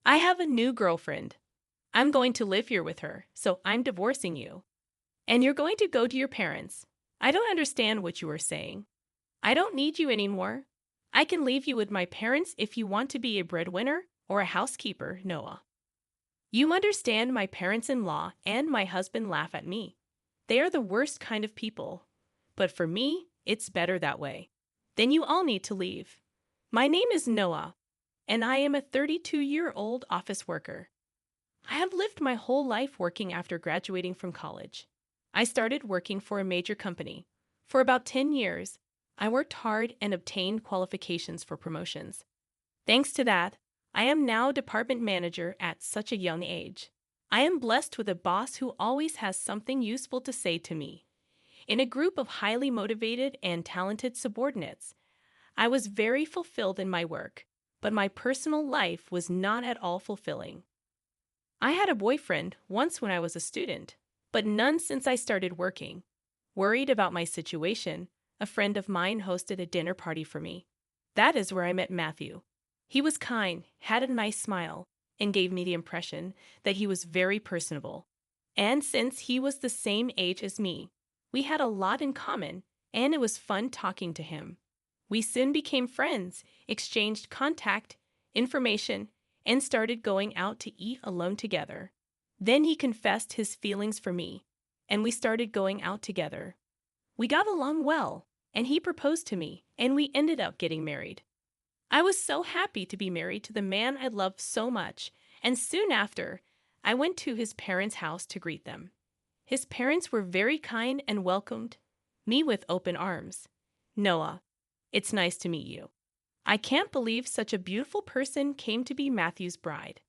I have a new girlfriend. I'm going to live here with her, so I'm divorcing you. And you're going to go to your parents. I don't understand what you are saying. I don't need you anymore. I can leave you with my parents if you want to be a breadwinner or a housekeeper, Noah. You understand my parents-in-law and my husband laugh at me. They are the worst kind of people. But for me, it's better that way. Then you all need to leave. My name is Noah, and I am a 32-year-old office worker. I have lived my whole life working after graduating from college. I started working for a major company. For about 10 years, I worked hard and obtained qualifications for promotions. Thanks to that, I am now department manager at such a young age. I am blessed with a boss who always has something useful to say to me. In a group of highly motivated and talented subordinates, I was very fulfilled in my work, but my personal life was not at all fulfilling. I had a boyfriend once when I was a student, but none since I started working. Worried about my situation, a friend of mine hosted a dinner party for me. That is where I met Matthew. He was kind, had a nice smile, and gave me the impression that he was very personable. And since he was the same age as me, we had a lot in common, and it was fun talking to him. We soon became friends, exchanged contact, information, and started going out to eat alone together. Then he confessed his feelings for me, and we started going out together. We got along well, and he proposed to me, and we ended up getting married. I was so happy to be married to the man I loved so much, and soon after, I went to his parents' house to greet them. His parents were very kind and welcomed me with open arms. Noah, it's nice to meet you. I can't believe such a beautiful person came to be Matthew's bride.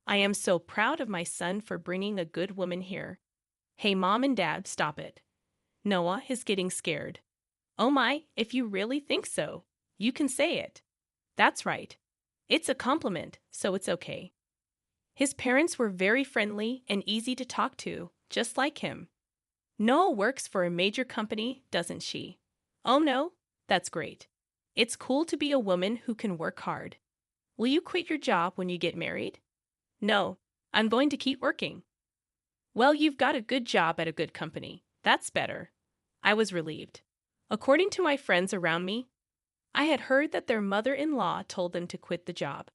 I am so proud of my son for bringing a good woman here. Hey, Mom and Dad, stop it. Noah is getting scared. Oh my, if you really think so, you can say it. That's right. It's a compliment, so it's okay. His parents were very friendly and easy to talk to, just like him. Noah works for a major company, doesn't she? Oh no, that's great. It's cool to be a woman who can work hard. Will you quit your job when you get married? No, I'm going to keep working. Well, you've got a good job at a good company. That's better. I was relieved. According to my friends around me, I had heard that their mother-in-law told them to quit the job.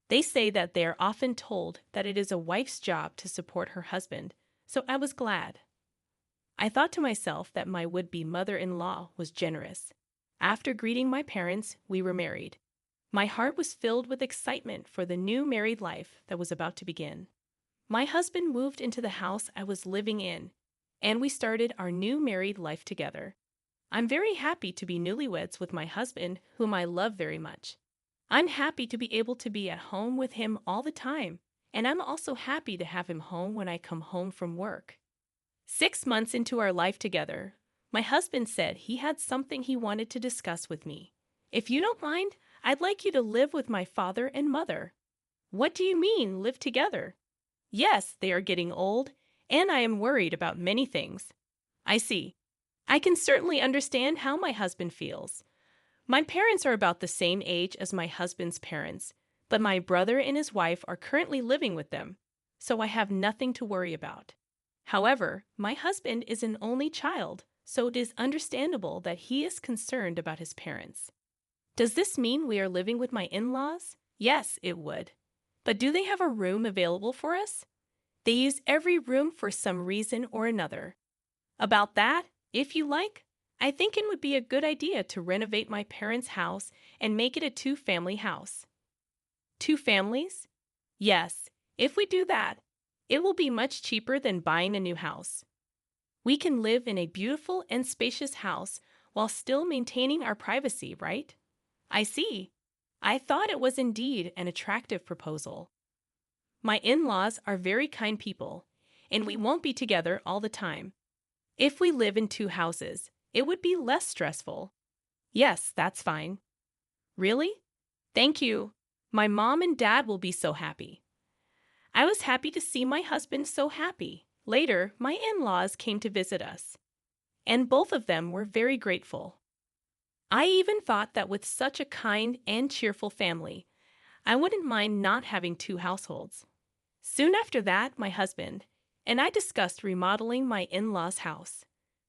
They say that they are often told that it is a wife's job to support her husband, so I was glad. I thought to myself that my would-be mother-in-law was generous. After greeting my parents, we were married. My heart was filled with excitement for the new married life that was about to begin. My husband moved into the house I was living in, and we started our new married life together. I'm very happy to be newlyweds with my husband, whom I love very much. I'm happy to be able to be at home with him all the time, and I'm also happy to have him home when I come home from work. 6 months into our life together, my husband said he had something he wanted to discuss with me. If you don't mind, I'd like you to live with my father and mother. What do you mean, live together? Yes, they are getting old, and I am worried about many things. I see. I can certainly understand how my husband feels. My parents are about the same age as my husband's parents, but my brother and his wife are currently living with them, so I have nothing to worry about. However, my husband is an only child, so it is understandable that he is concerned about his parents. Does this mean we are living with my in-laws? Yes, it would. But do they have a room available for us? They use every room for some reason or another. About that, if you like, I think it would be a good idea to renovate my parents' house and make it a 2-family house. 2 families? Yes, if we do that, it will be much cheaper than buying a new house. We can live in a beautiful and spacious house while still maintaining our privacy, right? I see. I thought it was indeed an attractive proposal. My in-laws are very kind people, and we won't be together all the time. If we live in 2 houses, it would be less stressful. Yes, that's fine. Really? Thank you. My mom and dad will be so happy. I was happy to see my husband so happy. Later, my in-laws came to visit us, and both of them were very grateful. I even thought that with such a kind and cheerful family, I wouldn't mind not having two households. Soon after that, my husband and I discussed remodeling my in-laws' house.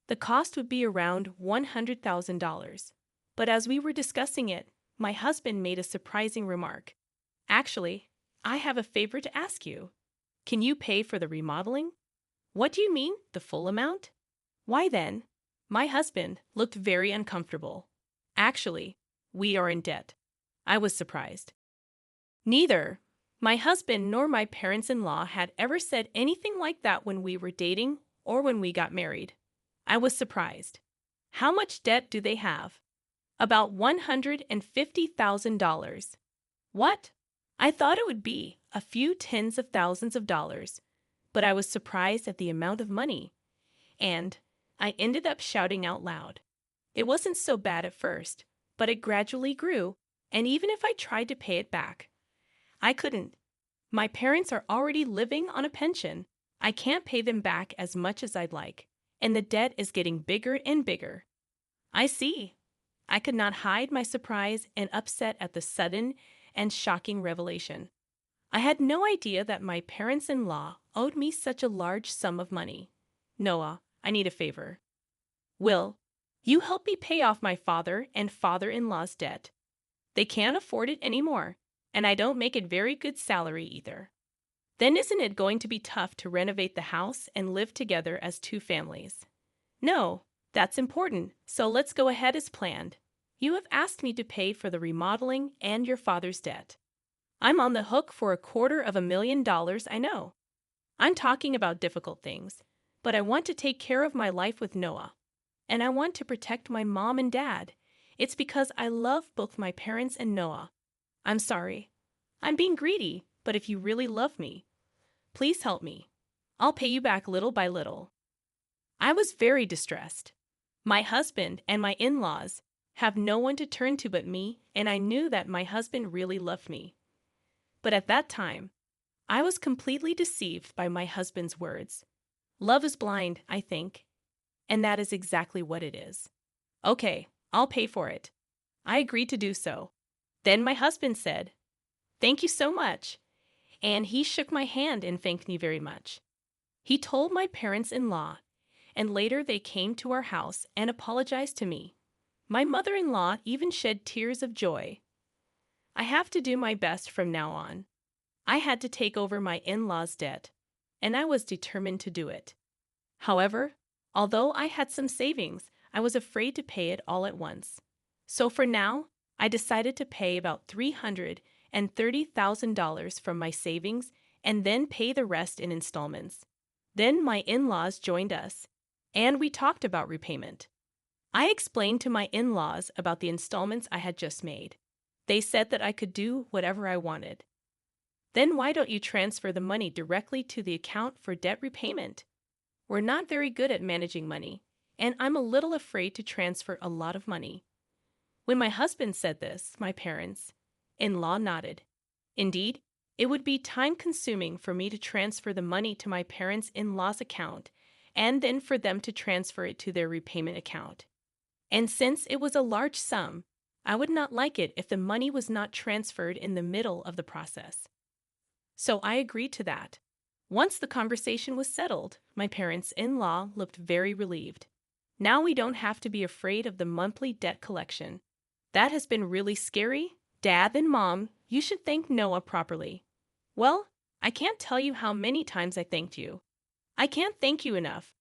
The cost would be around $100,000. But as we were discussing it, my husband made a surprising remark. Actually, I have a favor to ask you. Can you pay for the remodeling? What do you mean, the full amount? Why then? My husband looked very uncomfortable. Actually, we are in debt. I was surprised. Neither my husband nor my parents-in-law had ever said anything like that when we were dating or when we got married. I was surprised. How much debt do they have? About $150,000. What? I thought it would be a few tens of thousands of dollars, but I was surprised at the amount of money. And I ended up shouting out loud. It wasn't so bad at first, but it gradually grew, and even if I tried to pay it back, I couldn't. My parents are already living on a pension. I can't pay them back as much as I'd like, and the debt is getting bigger and bigger. I see. I could not hide my surprise and upset at the sudden and shocking revelation. I had no idea that my parents-in-law owed me such a large sum of money. Noah, I need a favor. Will, you help me pay off my father and father-in-law's debt. They can't afford it anymore, and I don't make a very good salary either. Then isn't it going to be tough to renovate the house and live together as two families? No, that's important, so let's go ahead as planned. You have asked me to pay for the remodeling and your father's debt. I'm on the hook for $250,000, I know. I'm talking about difficult things, but I want to take care of my life with Noah. And I want to protect my mom and dad. It's because I love both my parents and Noah. I'm sorry. I'm being greedy, but if you really love me, please help me. I'll pay you back little by little. I was very distressed. My husband and my in-laws have no one to turn to but me, and I knew that my husband really loved me. But at that time, I was completely deceived by my husband's words. Love is blind, I think, and that is exactly what it is. Okay, I'll pay for it. I agreed to do so. Then my husband said, "Thank you so much," and he shook my hand and thanked me very much. He told my parents-in-law, and later they came to our house and apologized to me. My mother-in-law even shed tears of joy. I have to do my best from now on. I had to take over my in-laws' debt, and I was determined to do it. However, although I had some savings, I was afraid to pay it all at once. So for now, I decided to pay about $330,000 from my savings and then pay the rest in installments. Then my in-laws joined us, and we talked about repayment. I explained to my in-laws about the installments I had just made. They said that I could do whatever I wanted. Then why don't you transfer the money directly to the account for debt repayment? We're not very good at managing money, and I'm a little afraid to transfer a lot of money. When my husband said this, my parents-in-law nodded. Indeed, it would be time-consuming for me to transfer the money to my parents-in-law's account and then for them to transfer it to their repayment account. And since it was a large sum, I would not like it if the money was not transferred in the middle of the process. So I agreed to that. Once the conversation was settled, my parents-in-law looked very relieved. Now we don't have to be afraid of the monthly debt collection. That has been really scary. Dad and Mom, you should thank Noah properly. Well, I can't tell you how many times I thanked you. I can't thank you enough.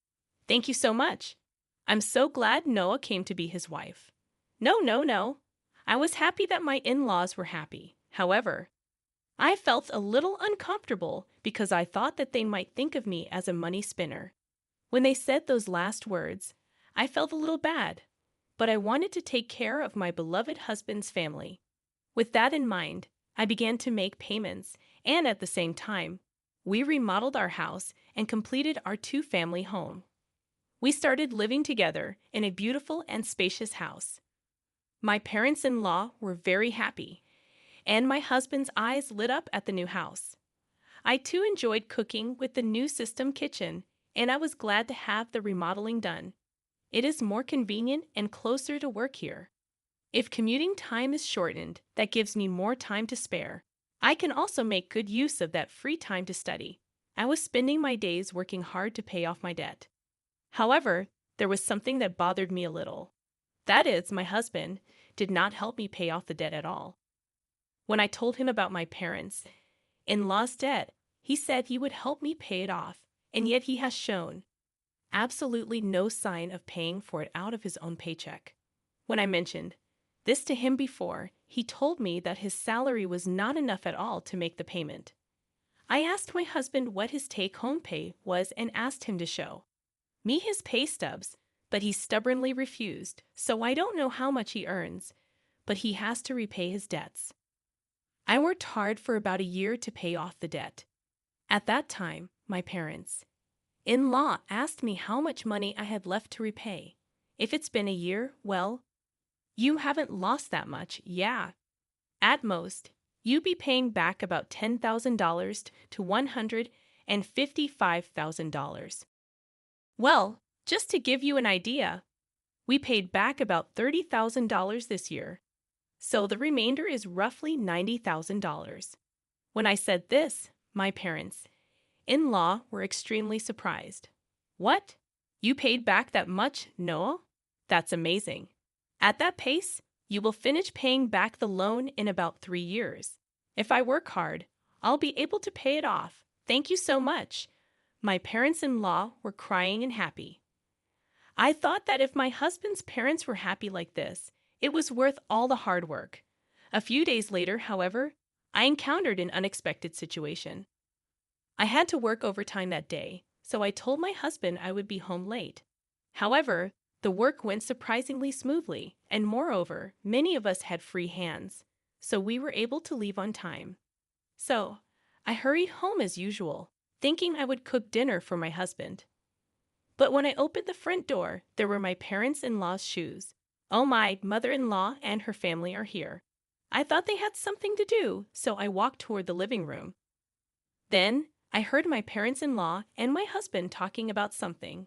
Thank you so much. I'm so glad Noah came to be his wife. No. I was happy that my in-laws were happy. However, I felt a little uncomfortable because I thought that they might think of me as a money spinner. When they said those last words, I felt a little bad, but I wanted to take care of my beloved husband's family. With that in mind, I began to make payments, and at the same time, we remodeled our house and completed our two-family home. We started living together in a beautiful and spacious house. My parents-in-law were very happy, and my husband's eyes lit up at the new house. I too enjoyed cooking with the new system kitchen, and I was glad to have the remodeling done. It is more convenient and closer to work here. If commuting time is shortened, that gives me more time to spare. I can also make good use of that free time to study. I was spending my days working hard to pay off my debt. However, there was something that bothered me a little. That is, my husband did not help me pay off the debt at all. When I told him about my parents' in-laws' debt, he said he would help me pay it off, and yet he has shown absolutely no sign of paying for it out of his own paycheck. When I mentioned this to him before, he told me that his salary was not enough at all to make the payment. I asked my husband what his take-home pay was and asked him to show me his pay stubs, but he stubbornly refused, so I don't know how much he earns, but he has to repay his debts. I worked hard for about a year to pay off the debt. At that time, my parents-in-law asked me how much money I had left to repay. If it's been a year, well, you haven't lost that much, yeah. At most, you'd be paying back about $10,000 to $155,000. Well, just to give you an idea, we paid back about $30,000 this year, so the remainder is roughly $90,000. When I said this, my parents-in-law were extremely surprised. What? You paid back that much, Noah? That's amazing. At that pace, you will finish paying back the loan in about 3 years. If I work hard, I'll be able to pay it off. Thank you so much. My parents-in-law were crying and happy. I thought that if my husband's parents were happy like this, it was worth all the hard work. A few days later, however, I encountered an unexpected situation. I had to work overtime that day, so I told my husband I would be home late. However, the work went surprisingly smoothly, and moreover, many of us had free hands, so we were able to leave on time. So, I hurried home as usual, thinking I would cook dinner for my husband. But when I opened the front door, there were my parents-in-law's shoes. Oh, my mother-in-law and her family are here. I thought they had something to do, so I walked toward the living room. Then, I heard my parents-in-law and my husband talking about something.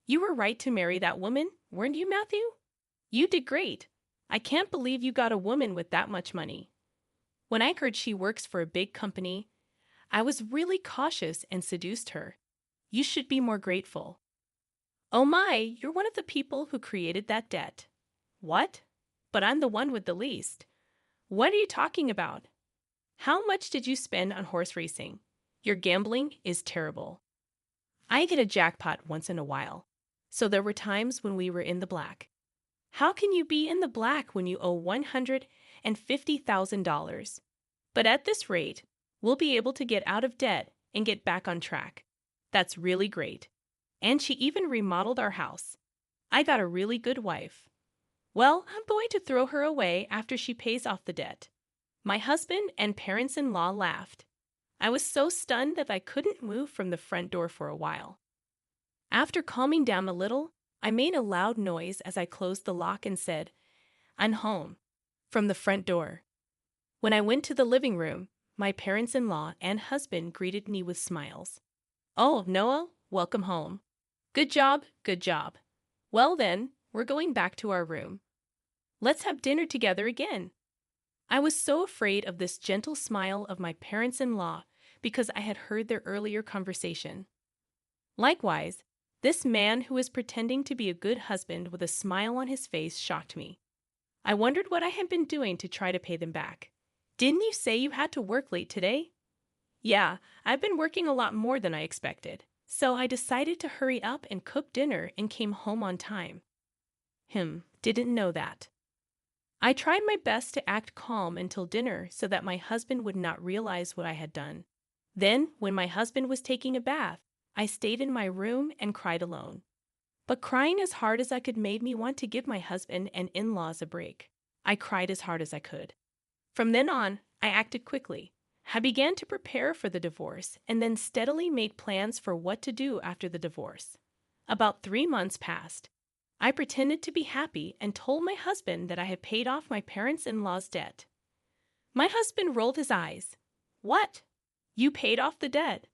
You were right to marry that woman, weren't you, Matthew? You did great. I can't believe you got a woman with that much money. When I heard she works for a big company, I was really cautious and seduced her. You should be more grateful. Oh my, you're one of the people who created that debt. What? But I'm the one with the least. What are you talking about? How much did you spend on horse racing? Your gambling is terrible. I get a jackpot once in a while, so there were times when we were in the black. How can you be in the black when you owe $150,000? But at this rate, we'll be able to get out of debt and get back on track. That's really great. And she even remodeled our house. I got a really good wife. Well, I'm going to throw her away after she pays off the debt. My husband and parents-in-law laughed. I was so stunned that I couldn't move from the front door for a while. After calming down a little, I made a loud noise as I closed the lock and said, "I'm home," from the front door. When I went to the living room, my parents-in-law and husband greeted me with smiles. "Oh, Noah, welcome home. Good job, good job. Well then, we're going back to our room. Let's have dinner together again." I was so afraid of this gentle smile of my parents-in-law because I had heard their earlier conversation. Likewise, this man who was pretending to be a good husband with a smile on his face shocked me. I wondered what I had been doing to try to pay them back. "Didn't you say you had to work late today?" "Yeah, I've been working a lot more than I expected, so I decided to hurry up and cook dinner and came home on time." Didn't know that. I tried my best to act calm until dinner so that my husband would not realize what I had done. Then, when my husband was taking a bath, I stayed in my room and cried alone. But crying as hard as I could made me want to give my husband and in-laws a break. I cried as hard as I could. From then on, I acted quickly. I began to prepare for the divorce and then steadily made plans for what to do after the divorce. About 3 months passed. I pretended to be happy and told my husband that I had paid off my parents-in-law's debt. My husband rolled his eyes. "What? You paid off the debt?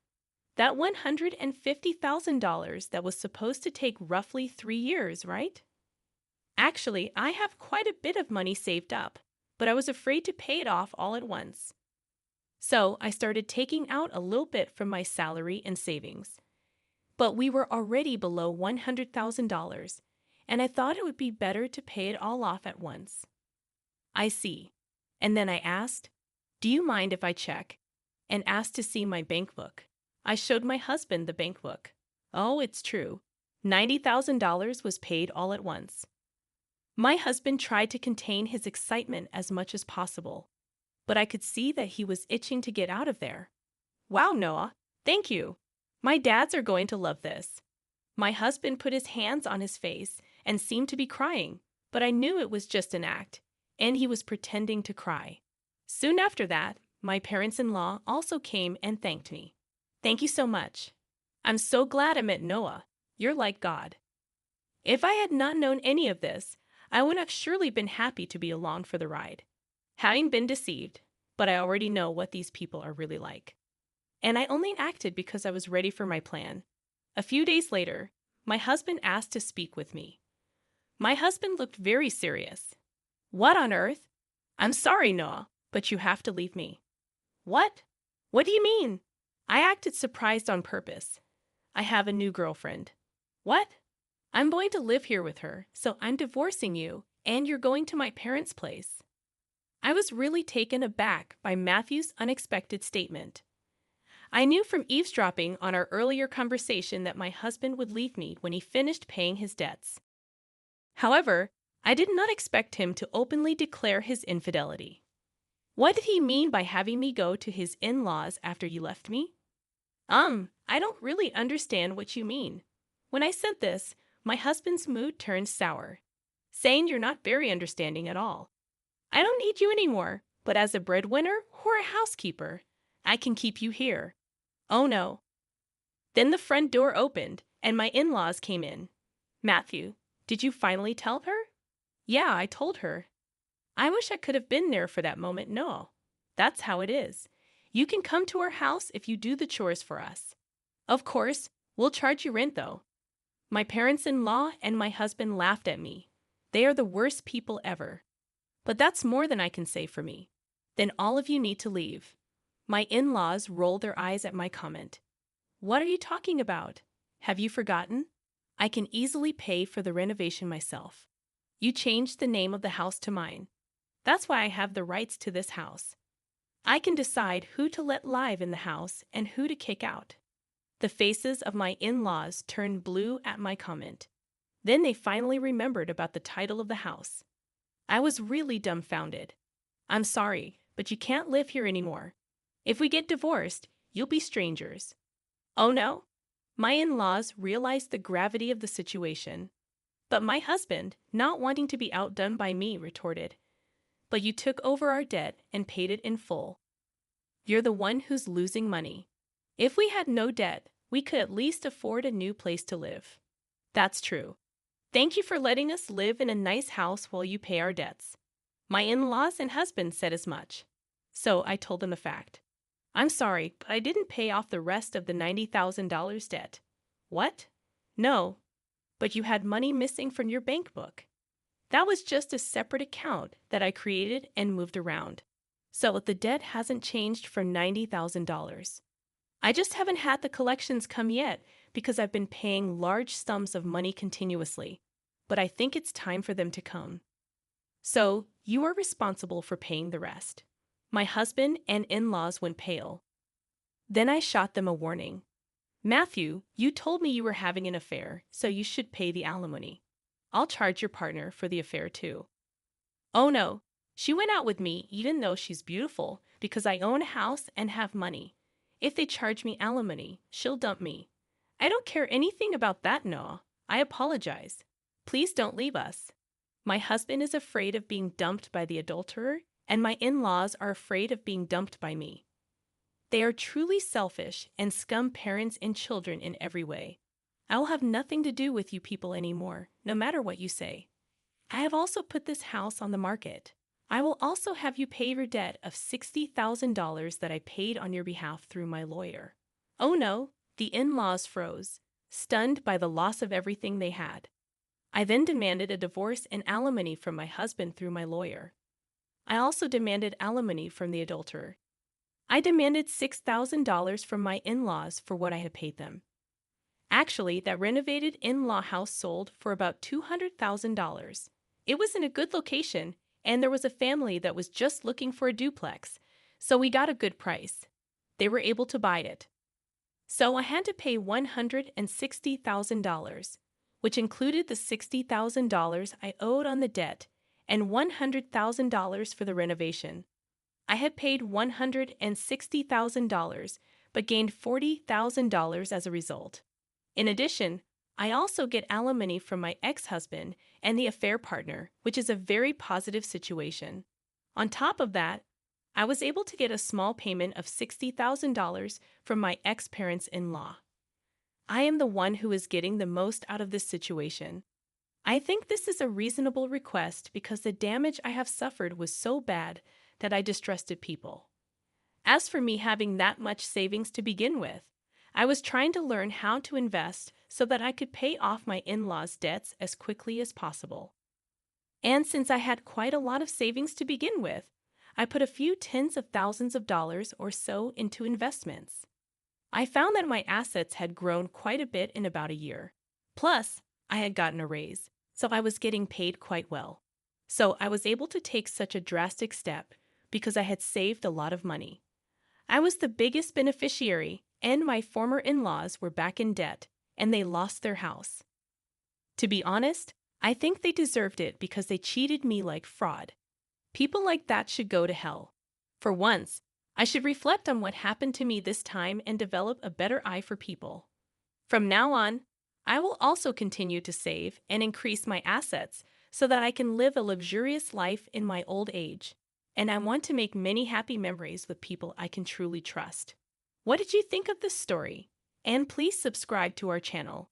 That $150,000 that was supposed to take roughly 3 years, right?" "Actually, I have quite a bit of money saved up, but I was afraid to pay it off all at once." So I started taking out a little bit from my salary and savings. But we were already below $100,000, and I thought it would be better to pay it all off at once. I see. And then I asked, "Do you mind if I check?" and asked to see my bank book. I showed my husband the bank book. Oh, it's true. $90,000 was paid all at once. My husband tried to contain his excitement as much as possible, but I could see that he was itching to get out of there. Wow, Noah, thank you. My dads are going to love this. My husband put his hands on his face and seemed to be crying, but I knew it was just an act, and he was pretending to cry. Soon after that, my parents-in-law also came and thanked me. Thank you so much. I'm so glad I met Noah. You're like God. If I had not known any of this, I would have surely been happy to be along for the ride. Having been deceived, but I already know what these people are really like. And I only acted because I was ready for my plan. A few days later, my husband asked to speak with me. My husband looked very serious. What on earth? I'm sorry, Noah, but you have to leave me. What? What do you mean? I acted surprised on purpose. I have a new girlfriend. What? I'm going to live here with her, so I'm divorcing you, and you're going to my parents' place. I was really taken aback by Matthew's unexpected statement. I knew from eavesdropping on our earlier conversation that my husband would leave me when he finished paying his debts. However, I did not expect him to openly declare his infidelity. What did he mean by having me go to his in-laws after you left me? I don't really understand what you mean. When I said this, my husband's mood turned sour, saying you're not very understanding at all. I don't need you anymore, but as a breadwinner or a housekeeper, I can keep you here. Oh no. Then the front door opened, and my in-laws came in. Matthew, did you finally tell her? Yeah, I told her. I wish I could have been there for that moment. No. That's how it is. You can come to our house if you do the chores for us. Of course, we'll charge you rent though. My parents-in-law and my husband laughed at me. They are the worst people ever. But that's more than I can say for me. Then all of you need to leave. My in-laws rolled their eyes at my comment. What are you talking about? Have you forgotten? I can easily pay for the renovation myself. You changed the name of the house to mine. That's why I have the rights to this house. I can decide who to let live in the house and who to kick out. The faces of my in-laws turned blue at my comment. Then they finally remembered about the title of the house. I was really dumbfounded. I'm sorry, but you can't live here anymore. If we get divorced, you'll be strangers. Oh no? My in-laws realized the gravity of the situation. But my husband, not wanting to be outdone by me, retorted, "But you took over our debt and paid it in full. You're the one who's losing money. If we had no debt, we could at least afford a new place to live." That's true. Thank you for letting us live in a nice house while you pay our debts. My in-laws and husband said as much. So I told them the fact. I'm sorry, but I didn't pay off the rest of the $90,000 debt. What? No. But you had money missing from your bank book. That was just a separate account that I created and moved around. So the debt hasn't changed for $90,000. I just haven't had the collections come yet because I've been paying large sums of money continuously, but I think it's time for them to come. So you are responsible for paying the rest. My husband and in-laws went pale. Then I shot them a warning. Matthew, you told me you were having an affair, so you should pay the alimony. I'll charge your partner for the affair too. Oh no, she went out with me even though she's beautiful because I own a house and have money. If they charge me alimony, she'll dump me. I don't care anything about that, Noah. I apologize. Please don't leave us. My husband is afraid of being dumped by the adulterer, and my in-laws are afraid of being dumped by me. They are truly selfish and scum parents and children in every way. I will have nothing to do with you people anymore, no matter what you say. I have also put this house on the market. I will also have you pay your debt of $60,000 that I paid on your behalf through my lawyer. Oh no, the in-laws froze, stunned by the loss of everything they had. I then demanded a divorce and alimony from my husband through my lawyer. I also demanded alimony from the adulterer. I demanded $6,000 from my in-laws for what I had paid them. Actually, that renovated in-law house sold for about $200,000. It was in a good location, and there was a family that was just looking for a duplex, so we got a good price. They were able to buy it. So I had to pay $160,000, which included the $60,000 I owed on the debt and $100,000 for the renovation. I had paid $160,000 but gained $40,000 as a result. In addition, I also get alimony from my ex-husband and the affair partner, which is a very positive situation. On top of that, I was able to get a small payment of $60,000 from my ex-parents-in-law. I am the one who is getting the most out of this situation. I think this is a reasonable request because the damage I have suffered was so bad that I distrusted people. As for me having that much savings to begin with, I was trying to learn how to invest so that I could pay off my in-laws' debts as quickly as possible. And since I had quite a lot of savings to begin with, I put a few tens of thousands of dollars or so into investments. I found that my assets had grown quite a bit in about a year. Plus, I had gotten a raise, so I was getting paid quite well. So I was able to take such a drastic step because I had saved a lot of money. I was the biggest beneficiary, and my former in-laws were back in debt, and they lost their house. To be honest, I think they deserved it because they cheated me like fraud. People like that should go to hell. For once, I should reflect on what happened to me this time and develop a better eye for people. From now on, I will also continue to save and increase my assets so that I can live a luxurious life in my old age. And I want to make many happy memories with people I can truly trust. What did you think of this story? And please subscribe to our channel.